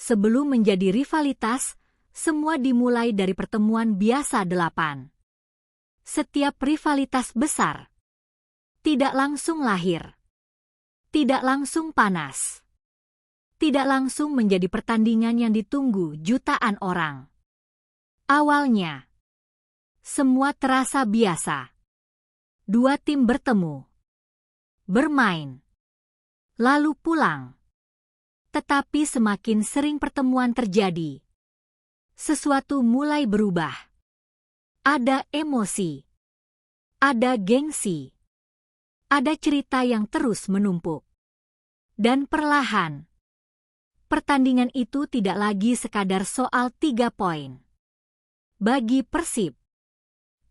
Sebelum menjadi rivalitas, semua dimulai dari pertemuan biasa 8. Setiap rivalitas besar tidak langsung lahir, tidak langsung panas, tidak langsung menjadi pertandingan yang ditunggu jutaan orang. Awalnya, semua terasa biasa. Dua tim bertemu, bermain, lalu pulang. Tetapi semakin sering pertemuan terjadi, sesuatu mulai berubah. Ada emosi, ada gengsi, ada cerita yang terus menumpuk. Dan perlahan, pertandingan itu tidak lagi sekadar soal 3 poin. Bagi Persib,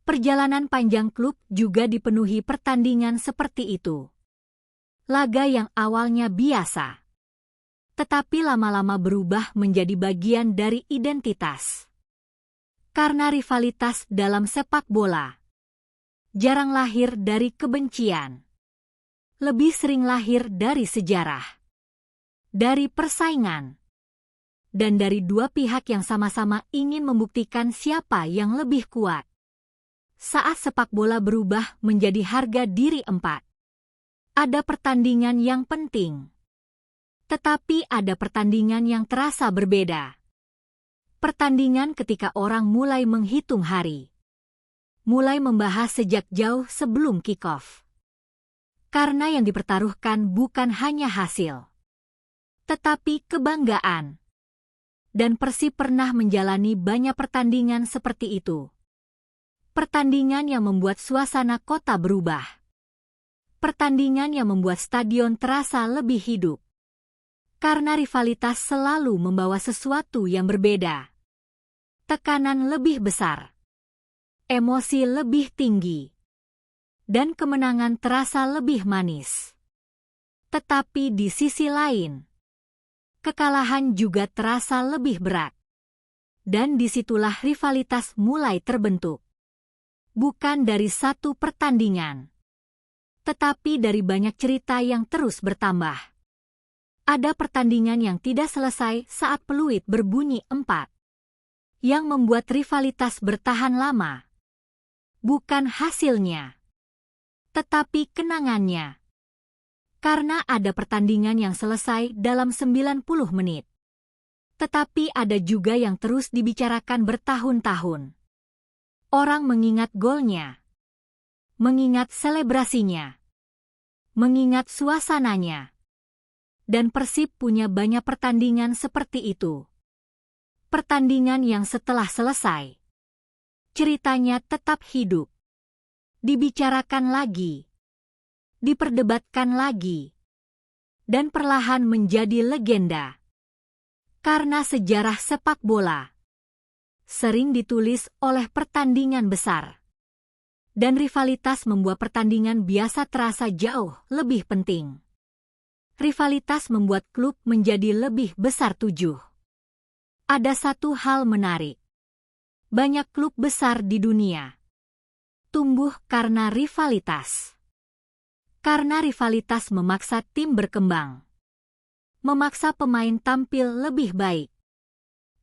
perjalanan panjang klub juga dipenuhi pertandingan seperti itu. Laga yang awalnya biasa, tetapi lama-lama berubah menjadi bagian dari identitas. Karena rivalitas dalam sepak bola jarang lahir dari kebencian. Lebih sering lahir dari sejarah, dari persaingan, dan dari dua pihak yang sama-sama ingin membuktikan siapa yang lebih kuat. Saat sepak bola berubah menjadi harga diri 4, ada pertandingan yang penting. Tetapi ada pertandingan yang terasa berbeda. Pertandingan ketika orang mulai menghitung hari. Mulai membahas sejak jauh sebelum kick-off. Karena yang dipertaruhkan bukan hanya hasil, tetapi kebanggaan. Dan Persib pernah menjalani banyak pertandingan seperti itu. Pertandingan yang membuat suasana kota berubah. Pertandingan yang membuat stadion terasa lebih hidup. Karena rivalitas selalu membawa sesuatu yang berbeda. Tekanan lebih besar. Emosi lebih tinggi. Dan kemenangan terasa lebih manis. Tetapi di sisi lain, kekalahan juga terasa lebih berat. Dan disitulah rivalitas mulai terbentuk. Bukan dari satu pertandingan, tetapi dari banyak cerita yang terus bertambah. Ada pertandingan yang tidak selesai saat peluit berbunyi 4. Yang membuat rivalitas bertahan lama. Bukan hasilnya, tetapi kenangannya. Karena ada pertandingan yang selesai dalam 90 menit. Tetapi ada juga yang terus dibicarakan bertahun-tahun. Orang mengingat golnya, mengingat selebrasinya, mengingat suasananya. Dan Persib punya banyak pertandingan seperti itu. Pertandingan yang setelah selesai, ceritanya tetap hidup. Dibicarakan lagi, diperdebatkan lagi, dan perlahan menjadi legenda. Karena sejarah sepak bola sering ditulis oleh pertandingan besar. Dan rivalitas membuat pertandingan biasa terasa jauh lebih penting. Rivalitas membuat klub menjadi lebih besar 7. Ada satu hal menarik. Banyak klub besar di dunia tumbuh karena rivalitas. Karena rivalitas memaksa tim berkembang. Memaksa pemain tampil lebih baik.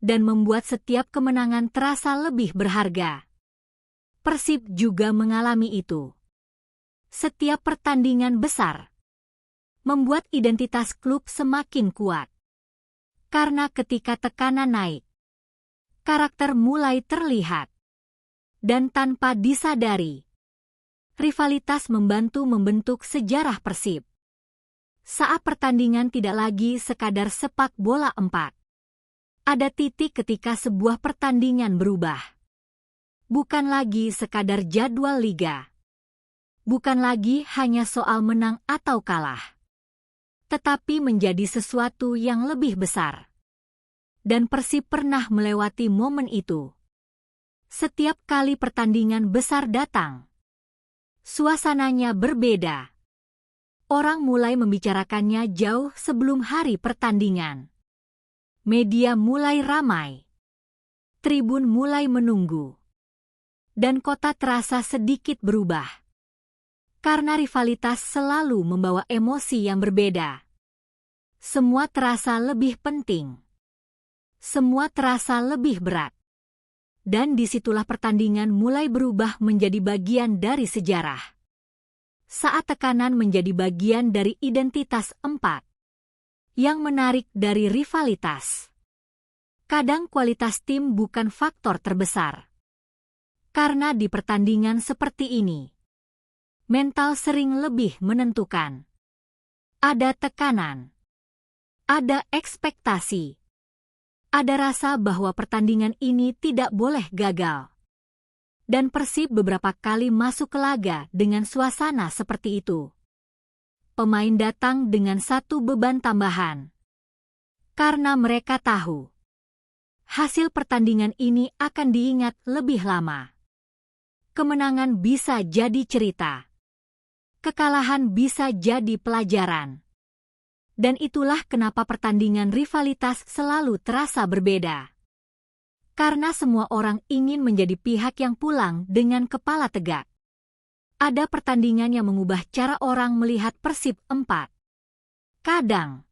Dan membuat setiap kemenangan terasa lebih berharga. Persib juga mengalami itu. Setiap pertandingan besar membuat identitas klub semakin kuat. Karena ketika tekanan naik, karakter mulai terlihat. Dan tanpa disadari, rivalitas membantu membentuk sejarah Persib. Saat pertandingan tidak lagi sekadar sepak bola 4. Ada titik ketika sebuah pertandingan berubah. Bukan lagi sekadar jadwal liga. Bukan lagi hanya soal menang atau kalah. Tetapi menjadi sesuatu yang lebih besar. Dan Persib pernah melewati momen itu. Setiap kali pertandingan besar datang, suasananya berbeda. Orang mulai membicarakannya jauh sebelum hari pertandingan. Media mulai ramai. Tribun mulai menunggu. Dan kota terasa sedikit berubah. Karena rivalitas selalu membawa emosi yang berbeda. Semua terasa lebih penting. Semua terasa lebih berat. Dan disitulah pertandingan mulai berubah menjadi bagian dari sejarah. Saat tekanan menjadi bagian dari identitas empat. Yang menarik dari rivalitas. Kadang kualitas tim bukan faktor terbesar. Karena di pertandingan seperti ini, mental sering lebih menentukan. Ada tekanan. Ada ekspektasi. Ada rasa bahwa pertandingan ini tidak boleh gagal. Dan Persib beberapa kali masuk ke laga dengan suasana seperti itu. Pemain datang dengan satu beban tambahan. Karena mereka tahu, hasil pertandingan ini akan diingat lebih lama. Kemenangan bisa jadi cerita. Kekalahan bisa jadi pelajaran. Dan itulah kenapa pertandingan rivalitas selalu terasa berbeda. Karena semua orang ingin menjadi pihak yang pulang dengan kepala tegak. Ada pertandingan yang mengubah cara orang melihat Persib 4. Kadang,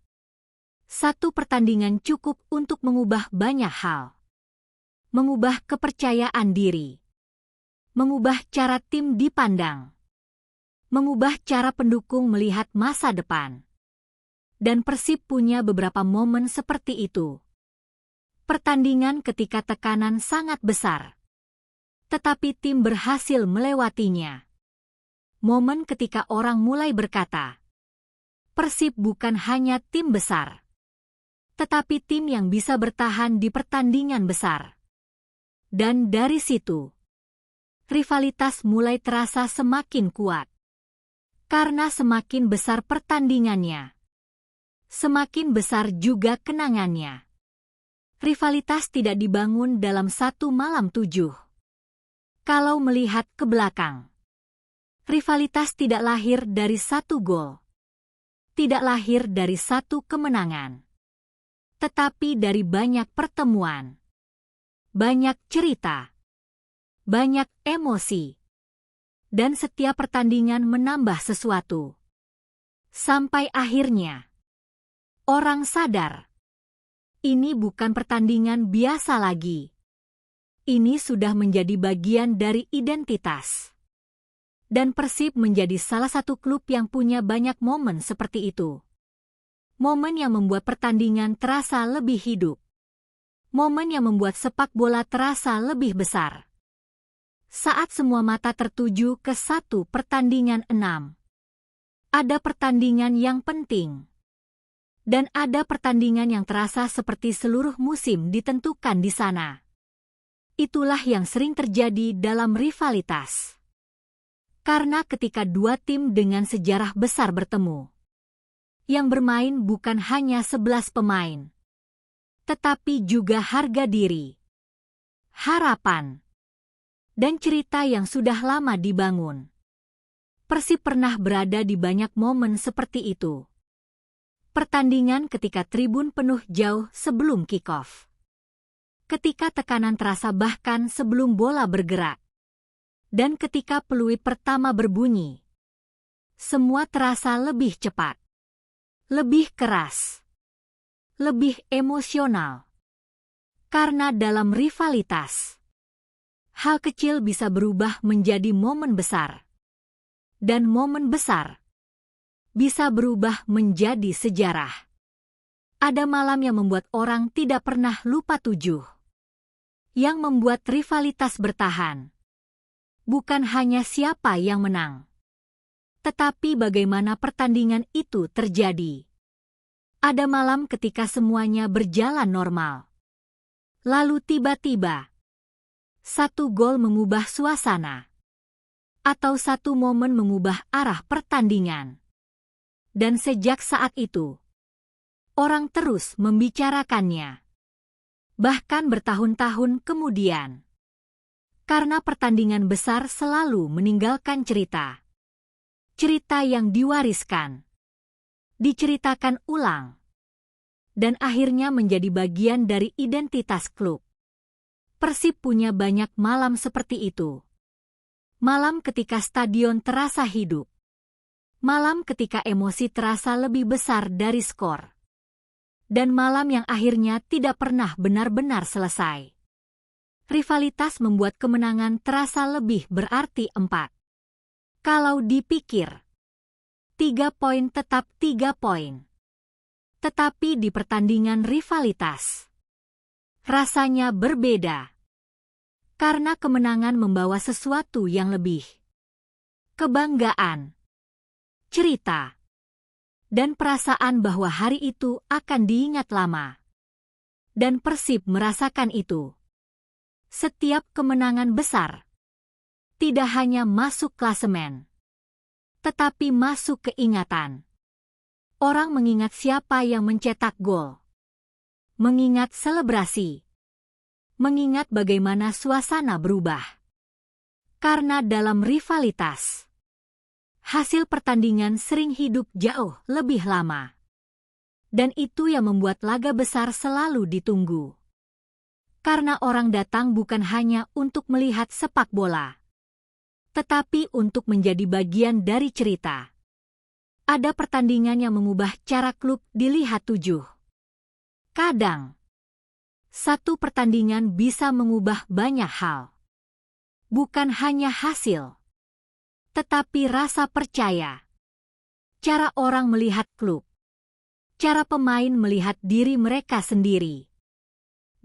satu pertandingan cukup untuk mengubah banyak hal. Mengubah kepercayaan diri. Mengubah cara tim dipandang. Mengubah cara pendukung melihat masa depan. Dan Persib punya beberapa momen seperti itu. Pertandingan ketika tekanan sangat besar. Tetapi tim berhasil melewatinya. Momen ketika orang mulai berkata, Persib bukan hanya tim besar. Tetapi tim yang bisa bertahan di pertandingan besar. Dan dari situ, rivalitas mulai terasa semakin kuat. Karena semakin besar pertandingannya, semakin besar juga kenangannya. Rivalitas tidak dibangun dalam satu malam 7. Kalau melihat ke belakang, rivalitas tidak lahir dari satu gol. Tidak lahir dari satu kemenangan. Tetapi dari banyak pertemuan. Banyak cerita. Banyak emosi. Dan setiap pertandingan menambah sesuatu. Sampai akhirnya, orang sadar, ini bukan pertandingan biasa lagi. Ini sudah menjadi bagian dari identitas. Dan Persib menjadi salah satu klub yang punya banyak momen seperti itu. Momen yang membuat pertandingan terasa lebih hidup. Momen yang membuat sepak bola terasa lebih besar. Saat semua mata tertuju ke satu pertandingan 6. Ada pertandingan yang penting. Dan ada pertandingan yang terasa seperti seluruh musim ditentukan di sana. Itulah yang sering terjadi dalam rivalitas. Karena ketika dua tim dengan sejarah besar bertemu, yang bermain bukan hanya 11 pemain, tetapi juga harga diri, harapan, dan cerita yang sudah lama dibangun. Persib pernah berada di banyak momen seperti itu. Pertandingan ketika tribun penuh jauh sebelum kick-off. Ketika tekanan terasa bahkan sebelum bola bergerak. Dan ketika peluit pertama berbunyi. Semua terasa lebih cepat. Lebih keras. Lebih emosional. Karena dalam rivalitas, hal kecil bisa berubah menjadi momen besar. Dan momen besar bisa berubah menjadi sejarah. Ada malam yang membuat orang tidak pernah lupa 7. Yang membuat rivalitas bertahan. Bukan hanya siapa yang menang, tetapi bagaimana pertandingan itu terjadi. Ada malam ketika semuanya berjalan normal. Lalu tiba-tiba, satu gol mengubah suasana. Atau satu momen mengubah arah pertandingan. Dan sejak saat itu, orang terus membicarakannya. Bahkan bertahun-tahun kemudian. Karena pertandingan besar selalu meninggalkan cerita. Cerita yang diwariskan. Diceritakan ulang. Dan akhirnya menjadi bagian dari identitas klub. Persib punya banyak malam seperti itu. Malam ketika stadion terasa hidup. Malam ketika emosi terasa lebih besar dari skor. Dan malam yang akhirnya tidak pernah benar-benar selesai. Rivalitas membuat kemenangan terasa lebih berarti 4. Kalau dipikir, 3 poin tetap 3 poin. Tetapi di pertandingan rivalitas, rasanya berbeda. Karena kemenangan membawa sesuatu yang lebih. Kebanggaan, cerita, dan perasaan bahwa hari itu akan diingat lama. Dan Persib merasakan itu. Setiap kemenangan besar tidak hanya masuk klasemen, tetapi masuk keingatan. Orang mengingat siapa yang mencetak gol, mengingat selebrasi, mengingat bagaimana suasana berubah. Karena dalam rivalitas, hasil pertandingan sering hidup jauh lebih lama. Dan itu yang membuat laga besar selalu ditunggu. Karena orang datang bukan hanya untuk melihat sepak bola, tetapi untuk menjadi bagian dari cerita. Ada pertandingan yang mengubah cara klub dilihat 7. Kadang, satu pertandingan bisa mengubah banyak hal. Bukan hanya hasil, tetapi rasa percaya. Cara orang melihat klub, cara pemain melihat diri mereka sendiri.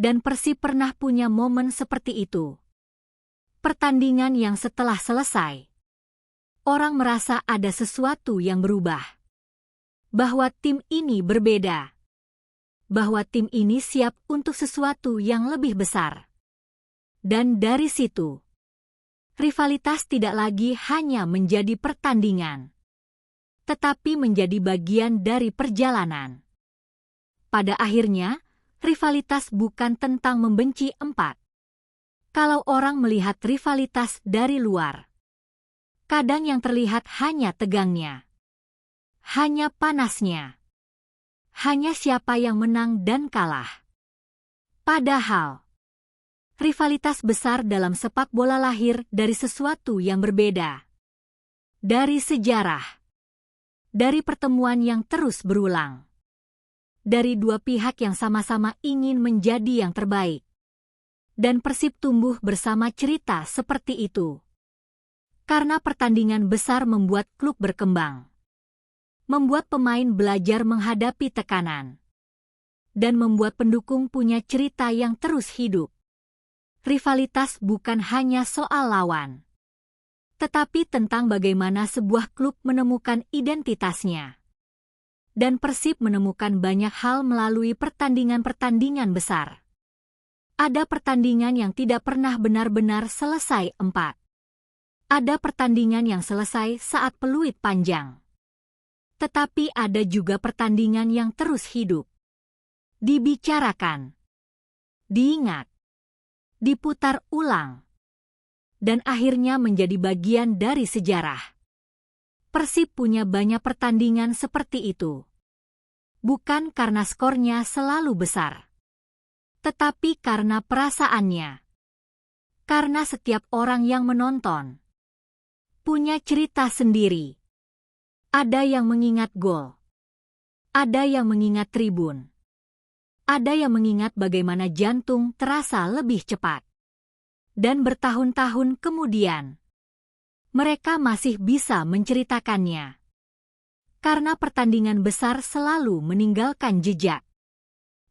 Dan Persib pernah punya momen seperti itu. Pertandingan yang setelah selesai, orang merasa ada sesuatu yang berubah. Bahwa tim ini berbeda. Bahwa tim ini siap untuk sesuatu yang lebih besar. Dan dari situ, rivalitas tidak lagi hanya menjadi pertandingan, tetapi menjadi bagian dari perjalanan. Pada akhirnya, rivalitas bukan tentang membenci 4. Kalau orang melihat rivalitas dari luar, kadang yang terlihat hanya tegangnya, hanya panasnya, hanya siapa yang menang dan kalah. Padahal, rivalitas besar dalam sepak bola lahir dari sesuatu yang berbeda. Dari sejarah, dari pertemuan yang terus berulang. Dari dua pihak yang sama-sama ingin menjadi yang terbaik. Dan Persib tumbuh bersama cerita seperti itu. Karena pertandingan besar membuat klub berkembang. Membuat pemain belajar menghadapi tekanan. Dan membuat pendukung punya cerita yang terus hidup. Rivalitas bukan hanya soal lawan, tetapi tentang bagaimana sebuah klub menemukan identitasnya. Dan Persib menemukan banyak hal melalui pertandingan-pertandingan besar. Ada pertandingan yang tidak pernah benar-benar selesai 4. Ada pertandingan yang selesai saat peluit panjang. Tetapi ada juga pertandingan yang terus hidup. Dibicarakan, diingat, diputar ulang, dan akhirnya menjadi bagian dari sejarah. Persib punya banyak pertandingan seperti itu. Bukan karena skornya selalu besar, tetapi karena perasaannya. Karena setiap orang yang menonton punya cerita sendiri. Ada yang mengingat gol, ada yang mengingat tribun, ada yang mengingat bagaimana jantung terasa lebih cepat. Dan bertahun-tahun kemudian, mereka masih bisa menceritakannya. Karena pertandingan besar selalu meninggalkan jejak.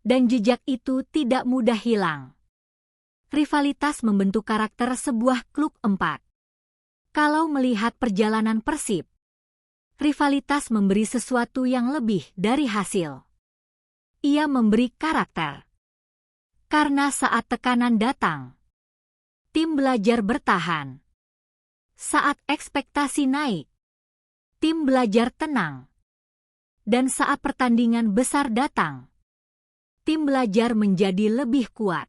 Dan jejak itu tidak mudah hilang. Rivalitas membentuk karakter sebuah klub 4. Kalau melihat perjalanan Persib, rivalitas memberi sesuatu yang lebih dari hasil. Ia memberi karakter. Karena saat tekanan datang, tim belajar bertahan. Saat ekspektasi naik, tim belajar tenang. Dan saat pertandingan besar datang, tim belajar menjadi lebih kuat.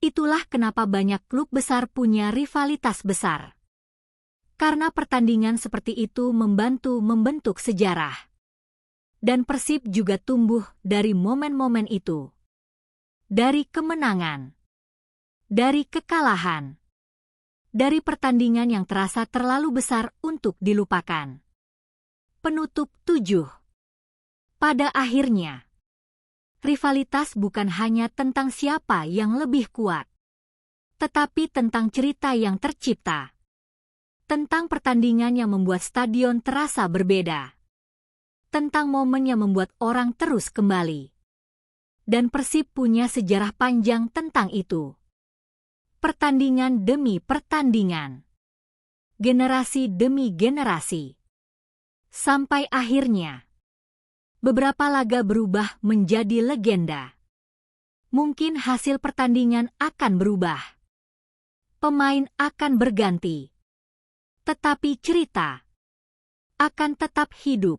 Itulah kenapa banyak klub besar punya rivalitas besar. Karena pertandingan seperti itu membantu membentuk sejarah. Dan Persib juga tumbuh dari momen-momen itu. Dari kemenangan, dari kekalahan, dari pertandingan yang terasa terlalu besar untuk dilupakan. Penutup 7. Pada akhirnya, Rivalitas bukan hanya tentang siapa yang lebih kuat, tetapi tentang cerita yang tercipta. Tentang pertandingan yang membuat stadion terasa berbeda. Tentang momen yang membuat orang terus kembali. Dan Persib punya sejarah panjang tentang itu. Pertandingan demi pertandingan. Generasi demi generasi. Sampai akhirnya, beberapa laga berubah menjadi legenda. Mungkin hasil pertandingan akan berubah. Pemain akan berganti. Tetapi cerita akan tetap hidup.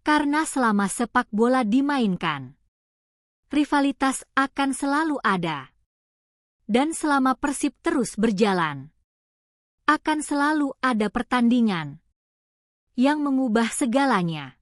Karena selama sepak bola dimainkan, rivalitas akan selalu ada. Dan selama Persib terus berjalan, akan selalu ada pertandingan yang mengubah segalanya.